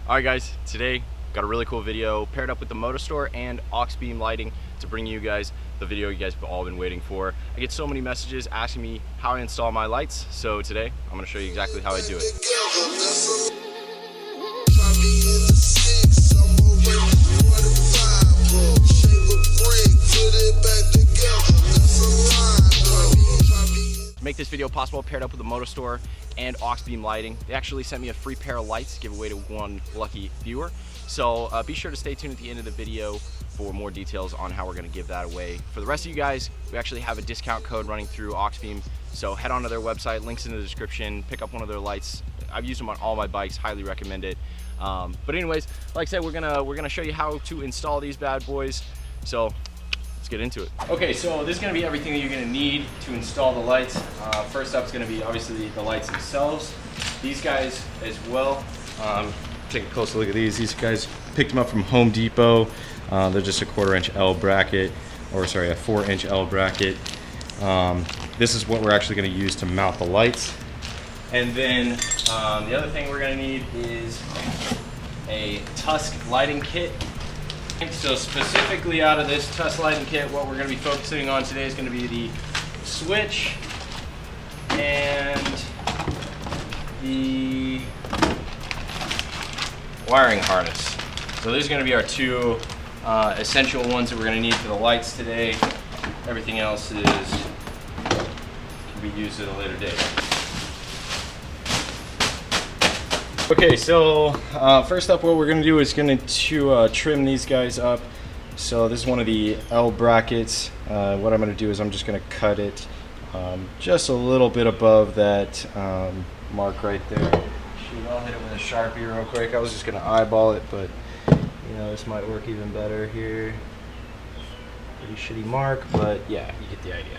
Alright guys, today got a really cool video paired up with the Motostore and aux beam lighting to bring you guys the video you guys have all been waiting for. I get so many messages asking me how I install my lights, so today I'm going to show you exactly how I do it. To make this video possible, paired up with the Motostore and aux beam lighting. They actually sent me a free pair of lights to give away to one lucky viewer. So be sure to stay tuned at the end of the video for more details on how we're going to give that away. For the rest of you guys, we actually have a discount code running through aux beam. So head on to their website, links in the description, pick up one of their lights. I've used them on all my bikes, highly recommend it. But anyways, like I said, we're gonna show you how to install these bad boys. So let's get into it. Okay, so this is gonna be everything that you're gonna need to install the lights. First up is gonna be obviously the lights themselves. These guys as well. Take a closer look at these. These guys picked them up from Home Depot. They're just a 1/4" L bracket, or sorry, a 4" L bracket. This is what we're actually gonna use to mount the lights. And then the other thing we're gonna need is a Tusk lighting kit. So specifically out of this Tusk lighting kit, what we're going to be focusing on today is going to be the switch and the wiring harness. So these are going to be our two essential ones that we're going to need for the lights today. Everything else can be used at a later date. Okay, so first up what we're going to do is going to trim these guys up. So this is one of the L brackets. What I'm going to do is I'm just going to cut it just a little bit above that mark right there. Shoot, I'll hit it with a Sharpie real quick. I was just going to eyeball it, but you know, this might work even better here. Pretty shitty mark, but yeah, you get the idea.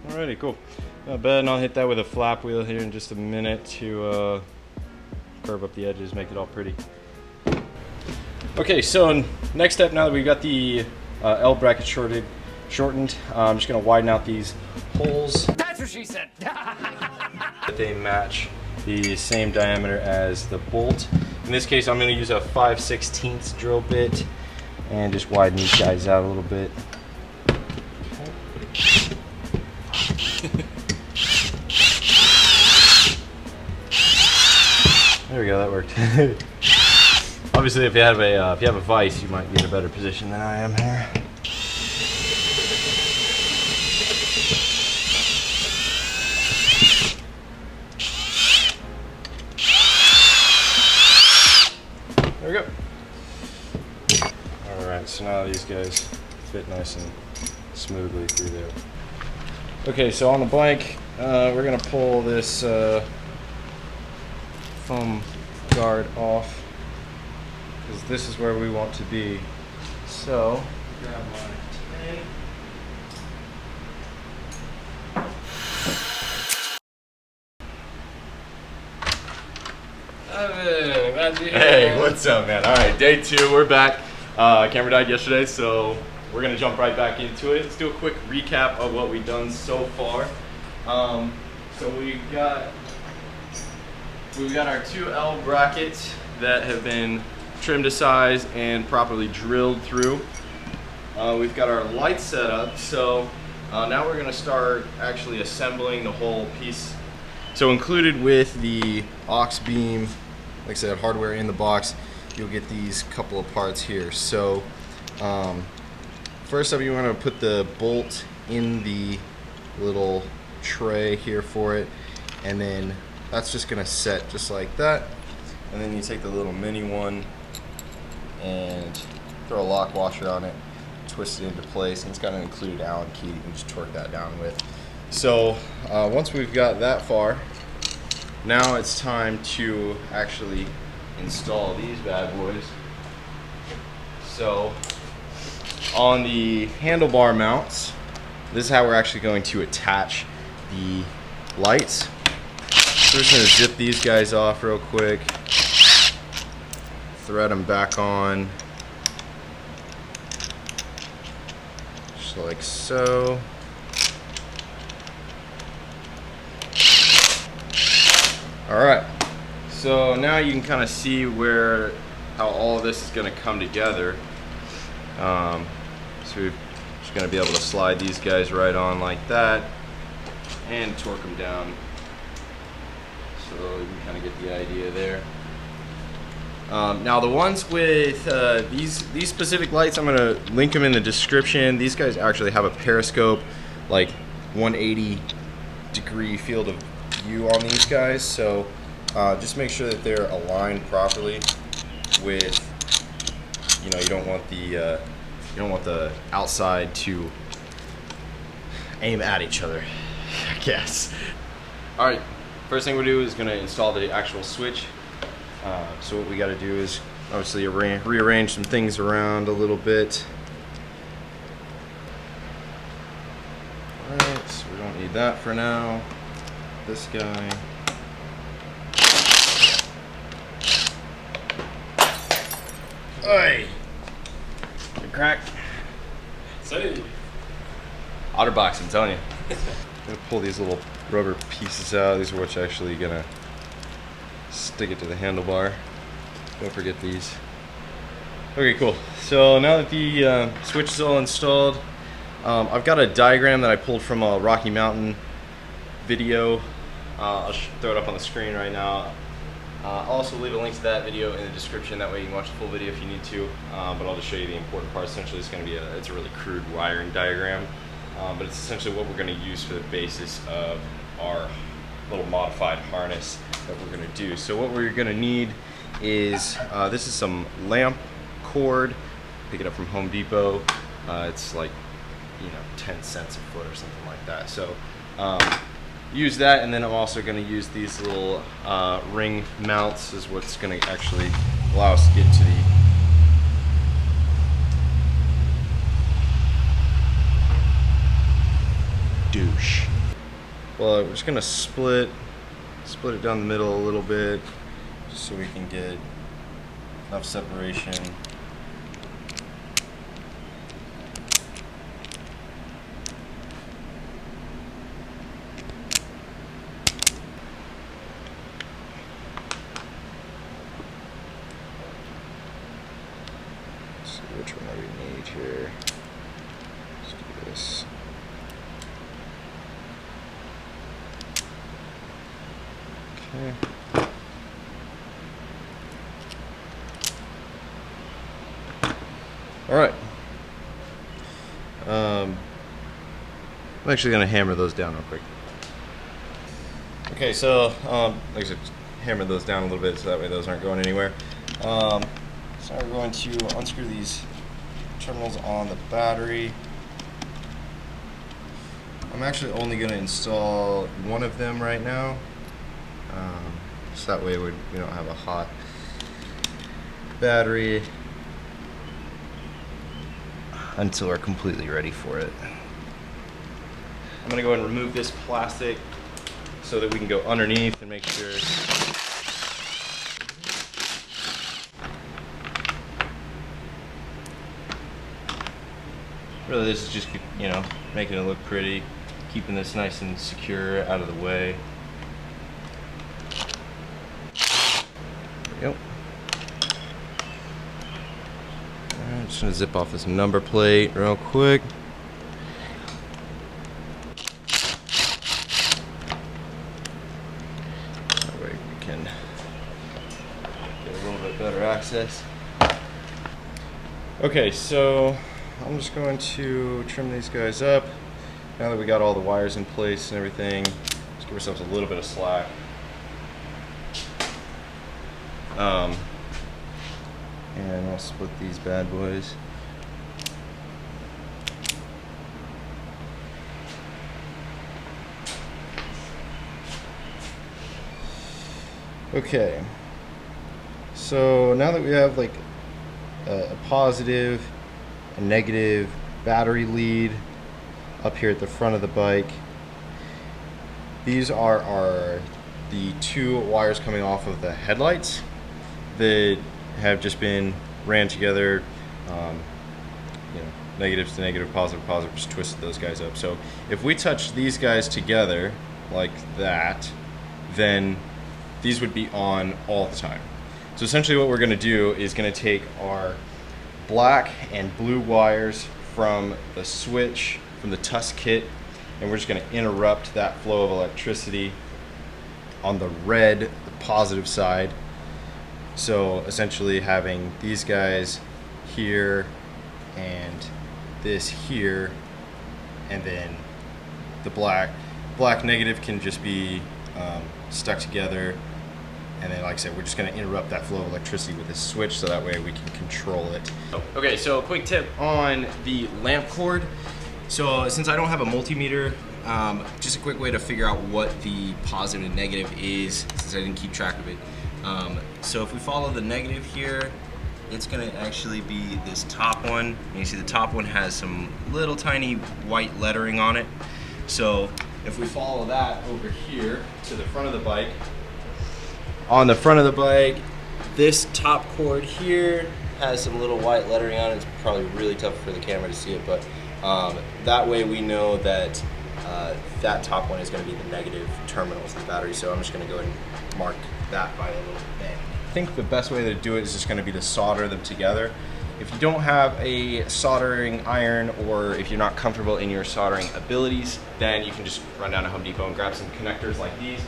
Alrighty, cool. Not bad, and I'll hit that with a flap wheel here in just a minute to curve up the edges, make it all pretty. Okay, so next step, now that we've got the L bracket shortened, I'm just going to widen out these holes. That's what she said. They match the same diameter as the bolt. In this case, I'm going to use a 5/16 drill bit and just widen these guys out a little bit. There we go, that worked. Obviously, if you have a vise, you might be in a better position than I am here. There we go. All right, so now these guys fit nice and smoothly through there. Okay, so on the bike, we're gonna pull this foam guard off because this is where we want to be. So grab my tin. Hey, what's up, man? All right, day 2, we're back. Camera died yesterday, so we're gonna jump right back into it. Let's do a quick recap of what we've done so far. So we've got our 2 L brackets that have been trimmed to size and properly drilled through. We've got our light set up, so now we're going to start actually assembling the whole piece. So included with the aux beam, like I said, hardware in the box, you'll get these couple of parts here. So first up, you want to put the bolt in the little tray here for it, and then that's just gonna set just like that. And then you take the little mini one and throw a lock washer on it, twist it into place, and it's got an included Allen key you can just torque that down with. So once we've got that far, now it's time to actually install these bad boys. So on the handlebar mounts, this is how we're actually going to attach the lights. So we're just going to zip these guys off real quick, thread them back on, just like so. Alright, so now you can kind of see how all of this is going to come together. So we're just going to be able to slide these guys right on like that and torque them down. So you can kind of get the idea there. Now the ones with these specific lights, I'm going to link them in the description. These guys actually have a periscope, like 180-degree field of view on these guys. So just make sure that they're aligned properly with, you don't want the outside to aim at each other, I guess. All right, first thing we do is going to install the actual switch. So what we got to do is obviously rearrange some things around a little bit. All right, so we don't need that for now. This guy. Oi! Good crack. Say. OtterBox, I'm telling you. I'm gonna pull these little rubber pieces out. These are what's actually gonna stick it to the handlebar. Don't forget these. Okay, cool. So now that the switch is all installed, I've got a diagram that I pulled from a Rocky Mountain video. I'll throw it up on the screen right now. I'll also leave a link to that video in the description. That way you can watch the full video if you need to. But I'll just show you the important parts. Essentially, it's going to be it's a really crude wiring diagram. But it's essentially what we're going to use for the basis of our little modified harness that we're going to do. So what we're going to need is, this is some lamp cord. Pick it up from Home Depot. It's like, 10 cents a foot or something like that. So use that, and then I'm also going to use these little ring mounts is what's going to actually allow us to get to the douche. Well, we're just going to split it down the middle a little bit just so we can get enough separation. Which one do we need here? Let's do this. Okay. All right. I'm actually going to hammer those down real quick. Okay, so like I said, hammer those down a little bit so that way those aren't going anywhere. So we're going to unscrew these terminals on the battery. I'm actually only going to install one of them right now, so that way we don't have a hot battery until we're completely ready for it. I'm going to go ahead and remove this plastic so that we can go underneath and make sure. Really, this is just, making it look pretty, keeping this nice and secure out of the way. There we go. Alright, just gonna zip off this number plate real quick. That way we can get a little bit better access. Okay, so I'm just going to trim these guys up. Now that we got all the wires in place and everything, let's give ourselves a little bit of slack. And I'll split these bad boys. Okay, so now that we have like a positive and negative battery lead up here at the front of the bike, these are the two wires coming off of the headlights that have just been ran together. You know, negatives to negative, positive, positive, just twisted those guys up. So if we touch these guys together like that, then these would be on all the time. So essentially what we're going to do is going to take our black and blue wires from the switch, from the Tusk kit, and we're just going to interrupt that flow of electricity on the red, the positive side. So essentially having these guys here and this here, and then the black negative can just be stuck together, and then like I said, we're just going to interrupt that flow of electricity with this switch so that way we can control it. Okay, so a quick tip on the lamp cord. So since I don't have a multimeter, just a quick way to figure out what the positive and negative is, since I didn't keep track of it. So if we follow the negative here, it's going to actually be this top one. And you see the top one has some little tiny white lettering on it. So if we follow that over here to the front of the bike, on the front of the bike, this top cord here has some little white lettering on it. It's probably really tough for the camera to see it, but that way we know that that top one is going to be the negative terminals of the battery. So I'm just going to go ahead and mark that by a little bend. I think the best way to do it is just going to be to solder them together. If you don't have a soldering iron, or if you're not comfortable in your soldering abilities, then you can just run down to Home Depot and grab some connectors like these.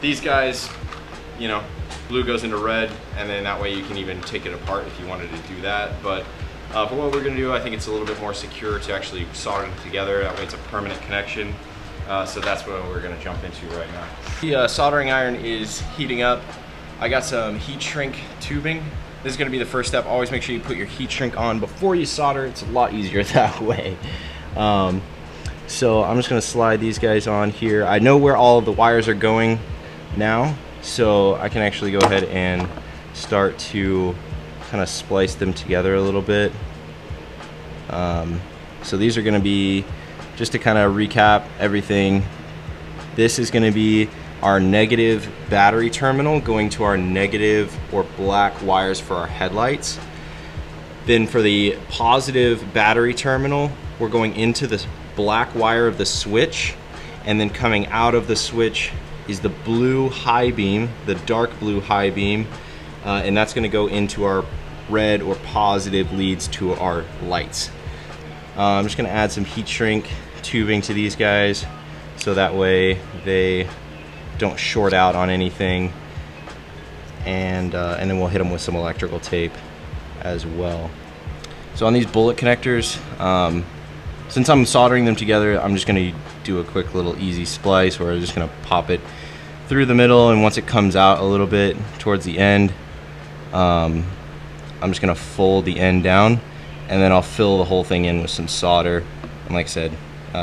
These guys, you know, blue goes into red, and then that way you can even take it apart if you wanted to do that. But for what we're going to do, I think it's a little bit more secure to actually solder them together. That way it's a permanent connection. So that's what we're going to jump into right now. The soldering iron is heating up. I got some heat shrink tubing. This is going to be the first step. Always make sure you put your heat shrink on before you solder. It's a lot easier that way. So I'm just going to slide these guys on here. I know where all of the wires are going now, so I can actually go ahead and start to kind of splice them together a little bit. So these are going to be, just to kind of recap everything, this is going to be our negative battery terminal going to our negative or black wires for our headlights. Then for the positive battery terminal, we're going into the black wire of the switch, and then coming out of the switch is the blue high beam, the dark blue high beam, and that's going to go into our red or positive leads to our lights. I'm just going to add some heat shrink tubing to these guys so that way they don't short out on anything, and then we'll hit them with some electrical tape as well. So on these bullet connectors, since I'm soldering them together, I'm just going to do a quick little easy splice where I'm just going to pop it through the middle, and once it comes out a little bit towards the end, I'm just going to fold the end down, and then I'll fill the whole thing in with some solder, and like I said,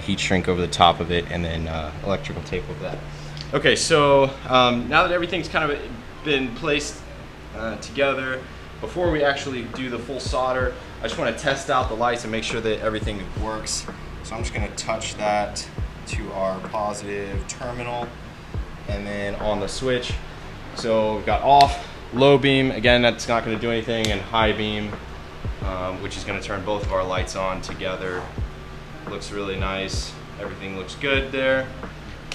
heat shrink over the top of it, and then electrical tape over that. Okay, so now that everything's kind of been placed together, before we actually do the full solder, I just want to test out the lights and make sure that everything works. So I'm just going to touch that to our positive terminal, and then on the switch. So we've got off, low beam, again that's not going to do anything, and high beam, which is going to turn both of our lights on together. Looks really nice, everything looks good there.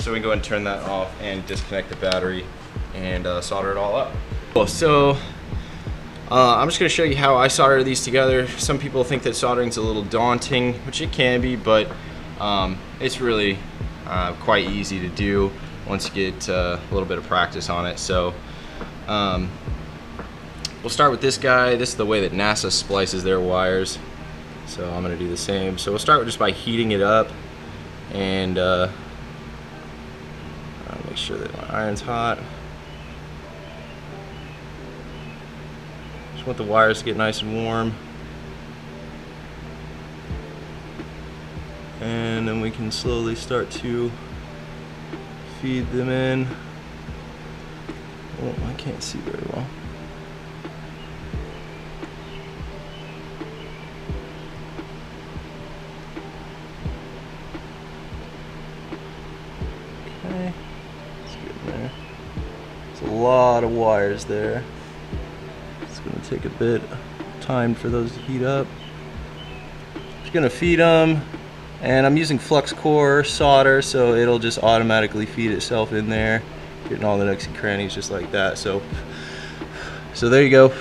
So we can go ahead and turn that off and disconnect the battery and solder it all up. So I'm just going to show you how I solder these together. Some people think that soldering is a little daunting, which it can be, but it's really quite easy to do once you get a little bit of practice on it. So we'll start with this guy. This is the way that NASA splices their wires. So I'm going to do the same. So we'll start just by heating it up, and make sure that my iron's hot. Just want the wires to get nice and warm. And then we can slowly start to feed them in. Oh, I can't see very well. Okay, let's get in there. There's a lot of wires there. It's gonna take a bit of time for those to heat up. Just gonna feed them, and I'm using flux core solder, so it'll just automatically feed itself in there, getting all the nooks and crannies just like that. So there you go.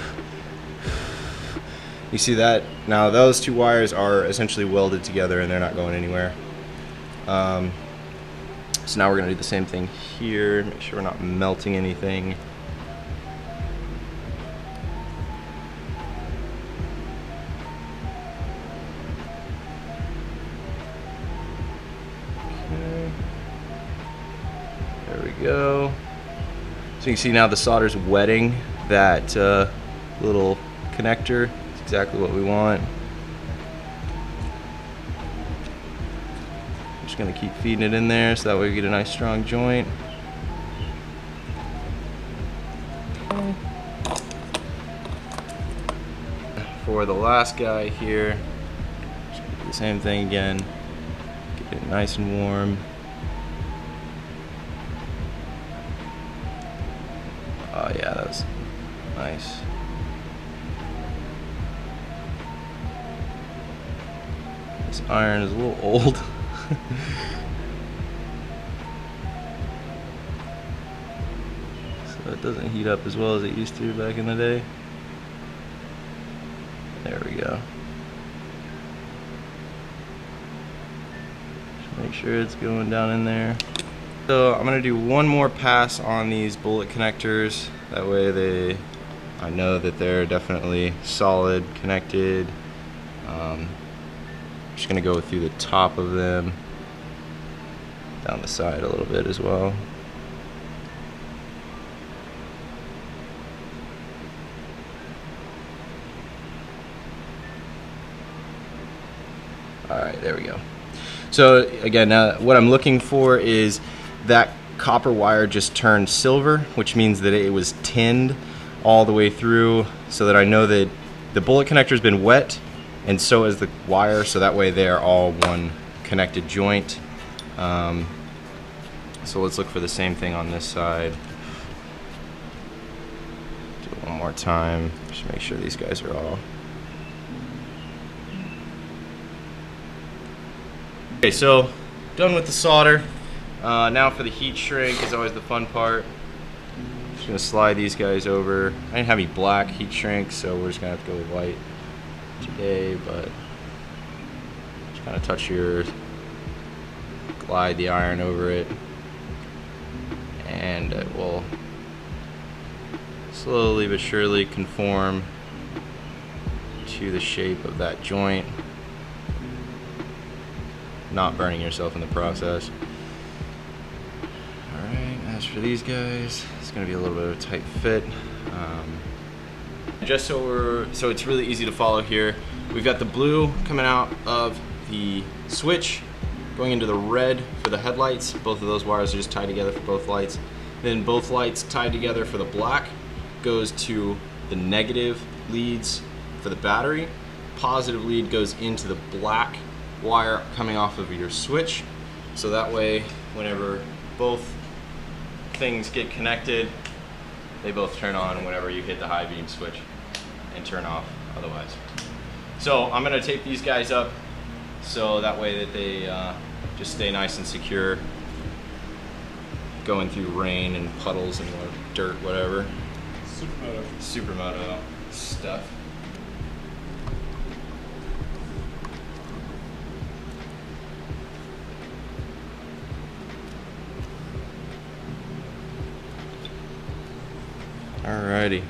You see that? Now those two wires are essentially welded together and they're not going anywhere. So now we're gonna do the same thing here, make sure we're not melting anything. Okay. There we go. So you can see now the solder's wetting that little connector. It's exactly what we want. Just gonna keep feeding it in there so that way we get a nice strong joint. Okay. For the last guy here, just gonna do the same thing again. Get it nice and warm. Oh yeah, that was nice. This iron is a little old. So it doesn't heat up as well as it used to back in the day. There we go. Just make sure it's going down in there. So I'm gonna do one more pass on these bullet connectors. That way I know that they're definitely solid, connected. Just gonna go through the top of them, down the side a little bit as well. Alright, there we go. So again, what I'm looking for is that copper wire just turned silver, which means that it was tinned all the way through, so that I know that the bullet connector's been wet, and so is the wire, so that way they're all one connected joint. So let's look for the same thing on this side. Do it one more time, just make sure these guys are all. Okay, so done with the solder. Now for the heat shrink is always the fun part. Just gonna slide these guys over. I didn't have any black heat shrink, so we're just gonna have to go with white today, but just kind of touch yours, glide the iron over it, and it will slowly but surely conform to the shape of that joint, not burning yourself in the process. Alright, as for these guys, it's going to be a little bit of a tight fit. Just so it's really easy to follow here, we've got the blue coming out of the switch, going into the red for the headlights. Both of those wires are just tied together for both lights. Then both lights tied together for the black goes to the negative leads for the battery. Positive lead goes into the black wire coming off of your switch. So that way, whenever both things get connected, they both turn on whenever you hit the high beam switch and turn off otherwise. So I'm gonna tape these guys up so that way that they just stay nice and secure going through rain and puddles and dirt, whatever. Supermoto stuff. Alrighty.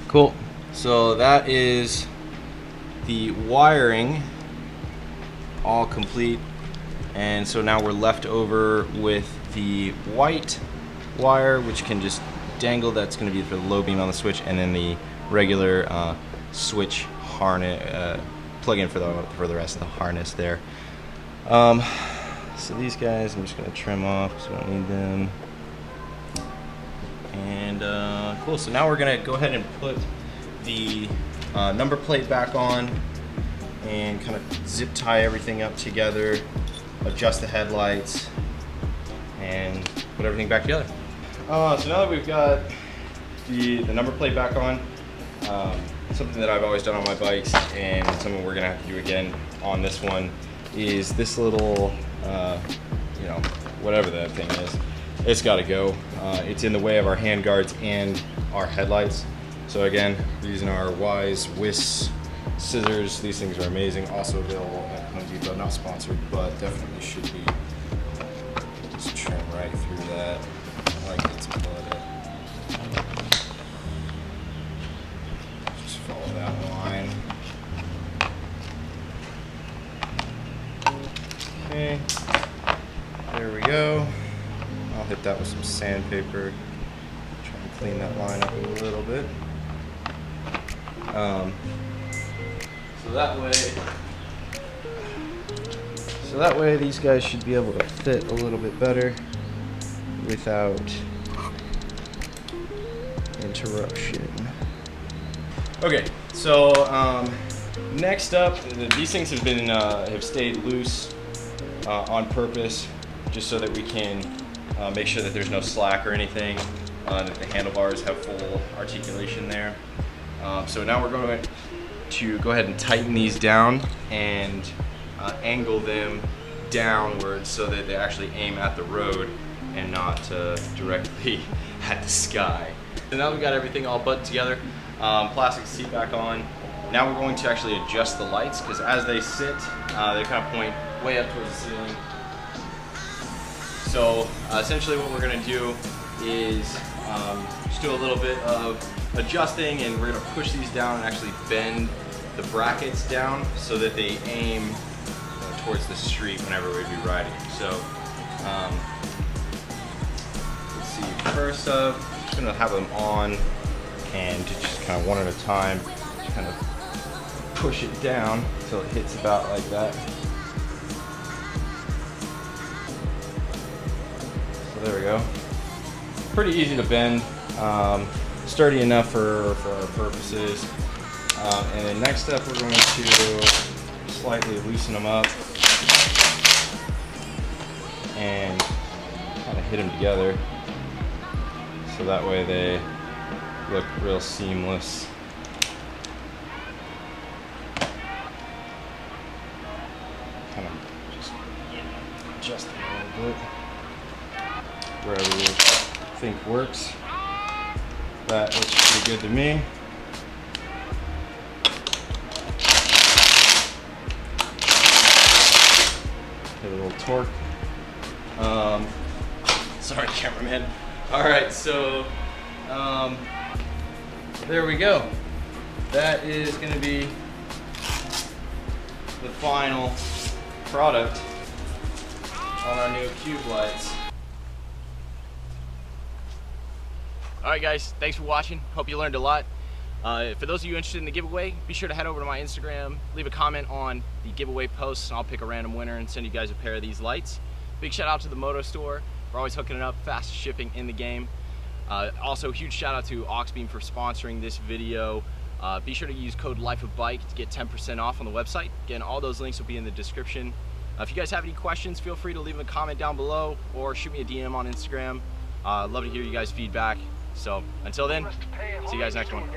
Cool. So that is the wiring all complete, and so now we're left over with the white wire, which can just dangle. That's going to be for the low beam on the switch, and then the regular switch harness plug in for the rest of the harness there. So these guys I'm just going to trim off because we don't need them. And cool, so now we're going to go ahead and put the number plate back on and kind of zip tie everything up together, adjust the headlights, and put everything back together. So now that we've got the number plate back on, something that I've always done on my bikes and something we're gonna have to do again on this one is this little, you know, whatever that thing is, it's gotta go. It's in the way of our hand guards and our headlights. So again, using our Wise Whisk scissors, these things are amazing. Also available at Home Depot, not sponsored, but definitely should be. Just trim right through that. I like it to blood it. Just follow that line. Okay, there we go. I'll hit that with some sandpaper. Try and clean that line up a little bit. So that way these guys should be able to fit a little bit better without interruption. Okay, so next up, these things have been have stayed loose on purpose, just so that we can make sure that there's no slack or anything, that the handlebars have full articulation there. So now we're going to go ahead and tighten these down and angle them downwards so that they actually aim at the road and not directly at the sky. So now we've got everything all buttoned together, plastic seat back on. Now we're going to actually adjust the lights, because as they sit, they kind of point way up towards the ceiling. So essentially what we're going to do is just do a little bit of adjusting, and we're going to push these down and actually bend the brackets down so that they aim towards the street whenever we'd be riding. So let's see, first up, I'm just going to have them on and just kind of one at a time, just kind of push it down until it hits about like that. So there we go. Pretty easy to bend, sturdy enough for our purposes. And then next up, we're going to slightly loosen them up and kind of hit them together so that way they look real seamless. Kind of just adjust it a little bit wherever you think works. That looks pretty good to me. Hit a little torque. Sorry, cameraman. All right, so there we go. That is going to be the final product on our new cube lights. All right, guys, thanks for watching. Hope you learned a lot. For those of you interested in the giveaway, be sure to head over to my Instagram, leave a comment on the giveaway posts, and I'll pick a random winner and send you guys a pair of these lights. Big shout out to the Moto Store. We're always hooking it up, fastest shipping in the game. Also, huge shout out to Oxbeam for sponsoring this video. Be sure to use code LifeOfBike to get 10% off on the website. Again, all those links will be in the description. If you guys have any questions, feel free to leave a comment down below or shoot me a DM on Instagram. I'd love to hear you guys' feedback. So until then, see you guys next one.